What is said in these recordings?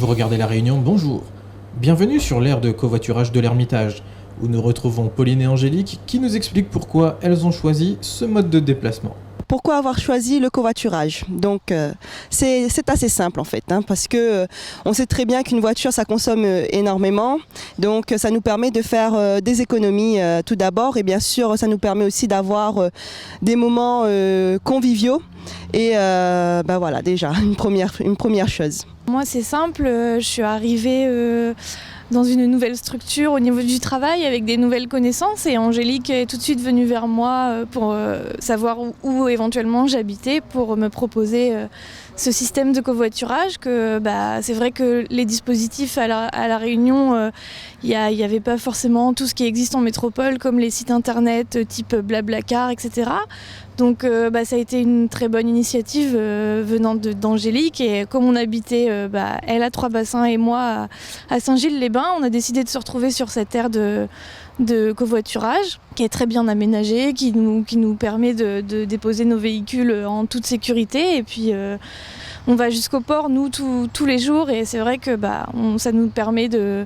vous regardez La Réunion, bonjour. Bienvenue sur l'aire de covoiturage de l'Ermitage, où nous retrouvons Pauline et Angélique qui nous expliquent pourquoi elles ont choisi ce mode de déplacement. Pourquoi avoir choisi le covoiturage? Donc c'est assez simple en fait, parce que on sait très bien qu'une voiture ça consomme énormément, donc ça nous permet de faire des économies tout d'abord, et bien sûr ça nous permet aussi d'avoir des moments conviviaux et voilà déjà une première chose. Moi c'est simple, je suis arrivée dans une nouvelle structure au niveau du travail avec des nouvelles connaissances et Angélique est tout de suite venue vers moi pour savoir où éventuellement j'habitais pour me proposer ce système de covoiturage que c'est vrai que les dispositifs à la Réunion, il n'y avait pas forcément tout ce qui existe en métropole comme les sites internet type Blablacar, etc. Donc ça a été une très bonne initiative venant d'Angélique et comme on habitait elle à Trois-Bassins et moi à Saint-Gilles-les-Bains, on a décidé de se retrouver sur cette aire de covoiturage qui est très bien aménagée, qui nous permet de déposer nos véhicules en toute sécurité et puis on va jusqu'au port nous tous les jours et c'est vrai que ça nous permet de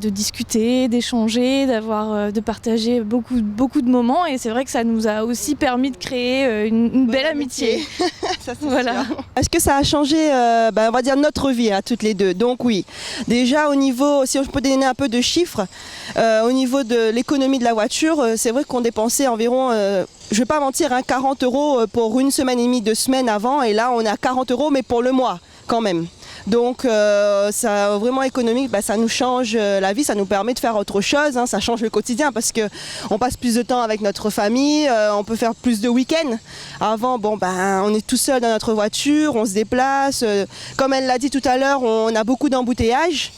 discuter, d'échanger, de partager beaucoup de moments et c'est vrai que ça nous a aussi permis de créer une belle amitié. Ça, voilà. Est-ce que ça a changé on va dire notre vie à toutes les deux? Donc oui, déjà au niveau, si on peut donner un peu de chiffres, au niveau de l'économie de la voiture, c'est vrai qu'on dépensait environ, je ne vais pas mentir, 40 € pour une semaine et demie, 2 semaines avant et là on est à 40 € mais pour le mois quand même. Donc ça vraiment économique, ça nous change la vie, ça nous permet de faire autre chose, ça change le quotidien parce qu'on passe plus de temps avec notre famille, on peut faire plus de week-ends. Avant, on est tout seul dans notre voiture, on se déplace, comme elle l'a dit tout à l'heure, on a beaucoup d'embouteillages.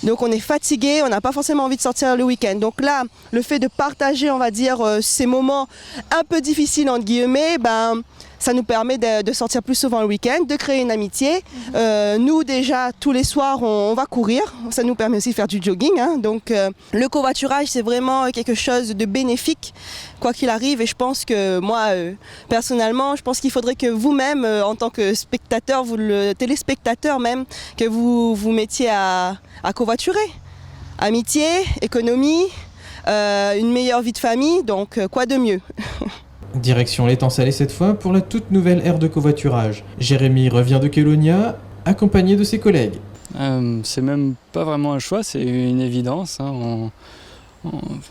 Donc on est fatigué, on n'a pas forcément envie de sortir le week-end. Donc là, le fait de partager, on va dire, ces moments un peu difficiles, entre guillemets, ça nous permet de sortir plus souvent le week-end, de créer une amitié. Nous déjà, tous les soirs, on va courir. Ça nous permet aussi de faire du jogging. Donc le covoiturage, c'est vraiment quelque chose de bénéfique, quoi qu'il arrive. Et je pense que moi, personnellement, je pense qu'il faudrait que vous-même, en tant que spectateur, le téléspectateur même, que vous vous mettiez à covoiturer. Amitié, économie, une meilleure vie de famille, donc quoi de mieux? Direction l'étang Salé cette fois pour la toute nouvelle aire de covoiturage. Jérémy revient de Kélonia, accompagné de ses collègues. C'est même pas vraiment un choix, c'est une évidence.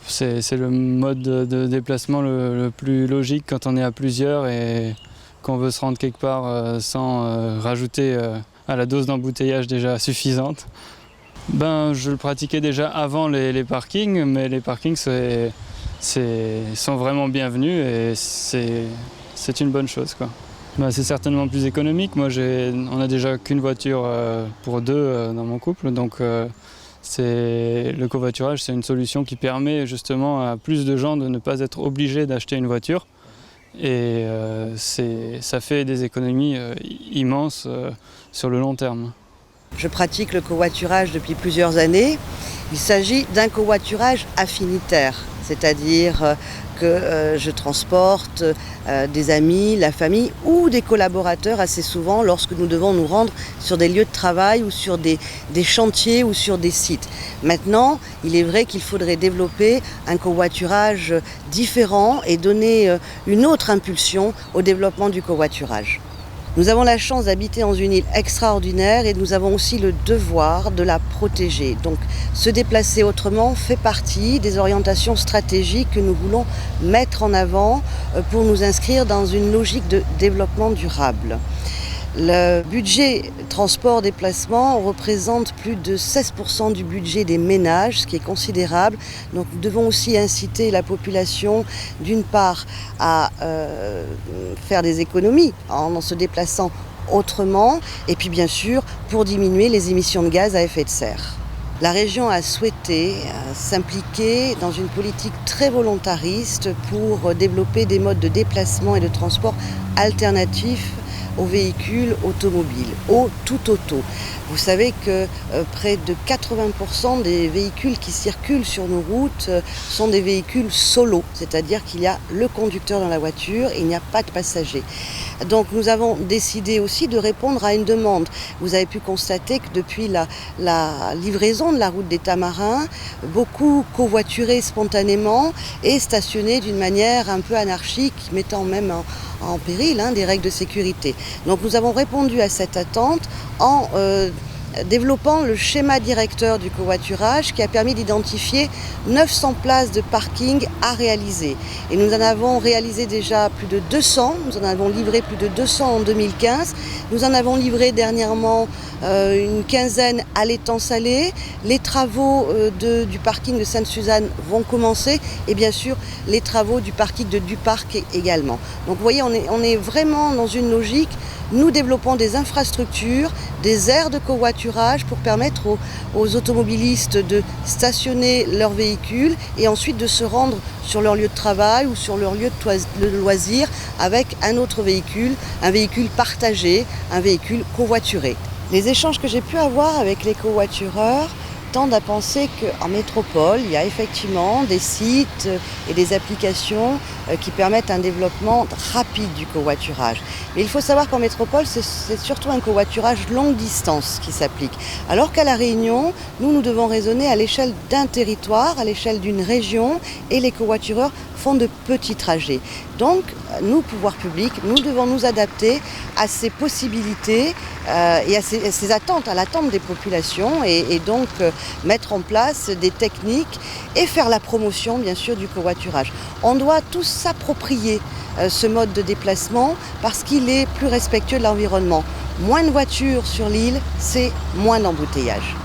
C'est le mode de déplacement le plus logique quand on est à plusieurs et qu'on veut se rendre quelque part sans rajouter à la dose d'embouteillage déjà suffisante. Je le pratiquais déjà avant les parkings, mais les parkings sont vraiment bienvenus et c'est une bonne chose, quoi. C'est certainement plus économique. Moi, on n'a déjà qu'une voiture pour deux dans mon couple, donc le covoiturage, c'est une solution qui permet justement à plus de gens de ne pas être obligés d'acheter une voiture et ça fait des économies immenses sur le long terme. Je pratique le covoiturage depuis plusieurs années. Il s'agit d'un covoiturage affinitaire, c'est-à-dire que je transporte des amis, la famille ou des collaborateurs assez souvent lorsque nous devons nous rendre sur des lieux de travail ou sur des chantiers ou sur des sites. Maintenant, il est vrai qu'il faudrait développer un covoiturage différent et donner une autre impulsion au développement du covoiturage. Nous avons la chance d'habiter dans une île extraordinaire et nous avons aussi le devoir de la protéger. Donc se déplacer autrement fait partie des orientations stratégiques que nous voulons mettre en avant pour nous inscrire dans une logique de développement durable. Le budget transport-déplacement représente plus de 16% du budget des ménages, ce qui est considérable. Donc nous devons aussi inciter la population, d'une part, à faire des économies en se déplaçant autrement, et puis bien sûr pour diminuer les émissions de gaz à effet de serre. La région a souhaité s'impliquer dans une politique très volontariste pour développer des modes de déplacement et de transport alternatifs aux véhicules automobiles, au tout auto. Vous savez que près de 80% des véhicules qui circulent sur nos routes sont des véhicules solo, c'est-à-dire qu'il y a le conducteur dans la voiture et il n'y a pas de passagers. Donc nous avons décidé aussi de répondre à une demande. Vous avez pu constater que depuis la livraison de la route des Tamarins, beaucoup covoituraient spontanément et stationnaient d'une manière un peu anarchique, mettant même en péril des règles de sécurité. Donc nous avons répondu à cette attente en développant le schéma directeur du covoiturage qui a permis d'identifier 900 places de parking à réaliser. Et nous en avons réalisé déjà plus de 200, nous en avons livré plus de 200 en 2015, nous en avons livré dernièrement une quinzaine à l'étang Salé. Les travaux du parking de Sainte-Suzanne vont commencer et bien sûr les travaux du parking de Duparc également. Donc vous voyez, on est vraiment dans une logique. Nous développons des infrastructures, des aires de covoiturage pour permettre aux automobilistes de stationner leurs véhicules et ensuite de se rendre sur leur lieu de travail ou sur leur lieu de loisir avec un autre véhicule, un véhicule partagé, un véhicule covoituré. Les échanges que j'ai pu avoir avec les covoitureurs tendent à penser qu'en métropole, il y a effectivement des sites et des applications qui permettent un développement rapide du covoiturage. Mais il faut savoir qu'en métropole, c'est surtout un covoiturage longue distance qui s'applique. Alors qu'à La Réunion, nous devons raisonner à l'échelle d'un territoire, à l'échelle d'une région, et les covoitureurs font de petits trajets. Donc, nous, pouvoirs publics, nous devons nous adapter à ces possibilités et à ces attentes, à l'attente des populations et donc mettre en place des techniques et faire la promotion, bien sûr, du covoiturage. On doit tous s'approprier ce mode de déplacement parce qu'il est plus respectueux de l'environnement. Moins de voitures sur l'île, c'est moins d'embouteillages.